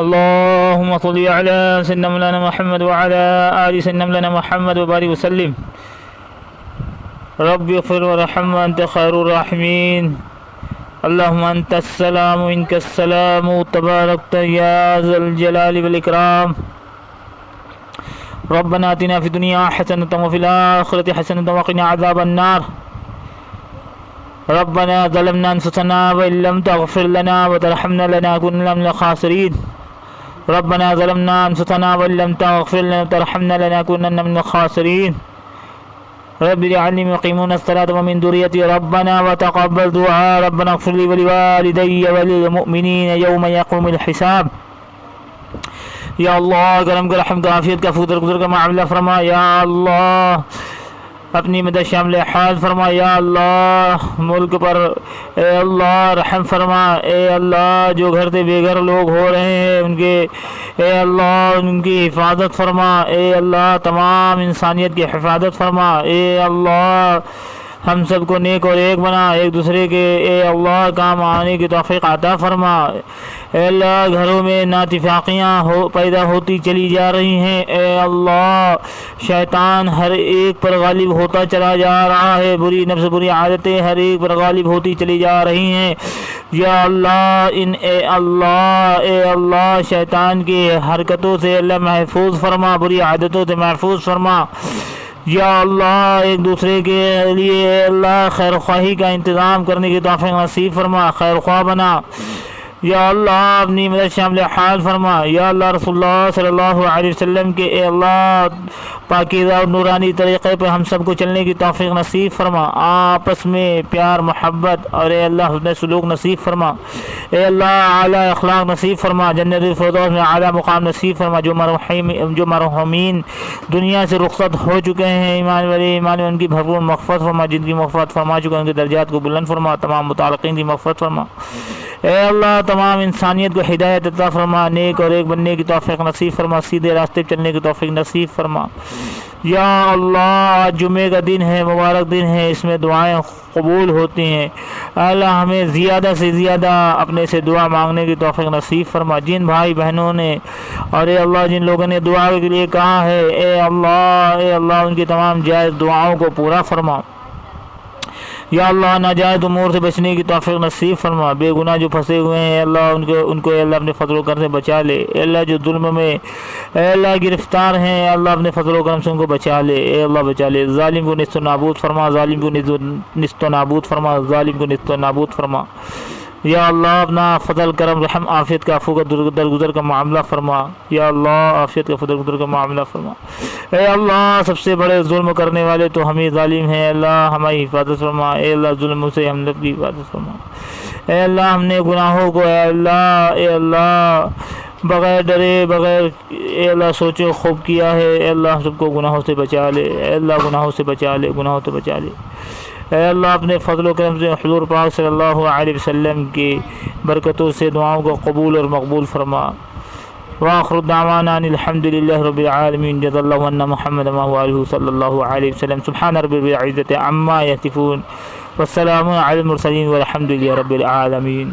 اللهم صل على سيدنا مولانا محمد وعلى آل سيدنا مولانا محمد وبارك وسلم. رب اغفر وارحم وأنت خير الراحمين. اللهم أنت السلام ومنك السلام تباركت يا ذا الجلال والإكرام. ربنا آتنا في الدنيا حسنة وفي الآخرة حسنة وقنا عذاب النار. ربنا ظلمنا أنفسنا وإن لم تغفر لنا وترحمنا لنكونن من الخاسرين. ربنا ظلمنا أنفسنا وإن لم تغفر لنا وترحمنا لنكونن من الخاسرين. رب اجعلني مقيمون الصلاة ومن ذريتي ربنا وتقبل دعاء. ربنا اغفر لي ولوالدي وللمؤمنين يوم يقوم الحساب. یا اللہ کرم کا رحم کا عافیت کا فضل گزر کا معاملہ فرما. یا اللہ اپنی مدد شامل حال فرما. یا اللہ ملک پر اے اللہ رحم فرما. اے اللہ جو گھر سے بے گھر لوگ ہو رہے ہیں ان کے اے اللہ ان کی حفاظت فرما. اے اللہ تمام انسانیت کی حفاظت فرما. اے اللہ ہم سب کو نیک اور ایک بنا. ایک دوسرے کے اے اللہ کام آنے کی توفیق عطا فرما. اے اللہ گھروں میں ناتفاقیاں پیدا ہوتی چلی جا رہی ہیں. اے اللہ شیطان ہر ایک پر غالب ہوتا چلا جا رہا ہے. بری نفس بری عادتیں ہر ایک پر غالب ہوتی چلی جا رہی ہیں. یا اللہ اے اللہ شیطان کی حرکتوں سے اللہ محفوظ فرما. بری عادتوں سے محفوظ فرما. یا اللہ ایک دوسرے کے لیے اللہ خیر خواہی کا انتظام کرنے کی توفیق نصیب فرما. خیر خواہ بنا. یا اللہ اپنی مدد شامل حال فرما. یا اللہ رسول اللہ صلی اللہ علیہ وسلم کے اے اللہ پاکیزہ اور نورانی طریقے پہ ہم سب کو چلنے کی توفیق نصیب فرما. آپس میں پیار محبت اور اے اللہ حسن سلوک نصیب فرما. اے اللہ اعلیٰ اخلاق نصیب فرما. جنت الفردوس میں اعلیٰ مقام نصیب فرما. جو مرحومین دنیا سے رخصت ہو چکے ہیں ایمان والے ایمان ان کی بھرپور مغفرت فرما. جن کی مغفرت فرما چکے ان کے درجات کو بلند فرما. تمام متعلقین کی مغفرت فرما. اے اللہ تمام انسانیت کو ہدایت عطا فرما. نیک اور ایک بننے کی توفیق نصیب فرما. سیدھے راستے پہ چلنے کی توفیق نصیب فرما. یا اللہ آج جمعے کا دن ہے مبارک دن ہے. اس میں دعائیں قبول ہوتی ہیں. اللہ ہمیں زیادہ سے زیادہ اپنے سے دعا مانگنے کی توفیق نصیب فرما. جن بھائی بہنوں نے اور اے اللہ جن لوگوں نے دعا کے لیے کہا ہے اے اللہ ان کی تمام جائز دعاؤں کو پورا فرما. یا اللہ ناجائز امور سے بچنے کی توفیق نصیب فرما. بے گناہ جو پھنسے ہوئے ہیں اللہ ان کو اے اللہ اپنے فضل و کرم سے بچا لے. اے اللہ جو ظلم میں اے اللہ گرفتار ہیں اللہ اپنے فضل و کرم سے ان کو بچا لے. اے اللہ بچا لے. ظالم کو نست و نابود فرما. ظالم کو نست و نابود فرما. ظالم کو نست و نابود فرما. یا اللہ اپنا فضل کرم رحم عافیت کا عفو کا درگزر کا معاملہ فرما. یا اللہ عافیت کا درگزر کا معاملہ فرما. اے اللہ سب سے بڑے ظلم کرنے والے تو ہم ہی ظالم ہیں. اللہ ہماری حفاظت فرما. اے اللہ ظلم سے ہم لوگ کی حفاظت فرما. اے اللہ ہم نے گناہوں کو اے اللہ بغیر ڈرے بغیر اے اللہ سوچے خوب کیا ہے. اے اللہ سب کو گناہوں سے بچا لے. اے اللہ گناہوں سے بچا لے. اے اللہ اپنے فضل و کرم سے حضور پاک صلی اللہ علیہ وسلم کی برکتوں سے دعاؤں کو قبول اور مقبول فرما. وآخر دعوانا ان الحمد للہ رب العالمین. جزا اللہ عنا محمد وآلہ صلی اللہ علیہ وسلم. سبحان رب العزة عما یصفون والسلام علی المرسلین والحمد للہ رب العالمین.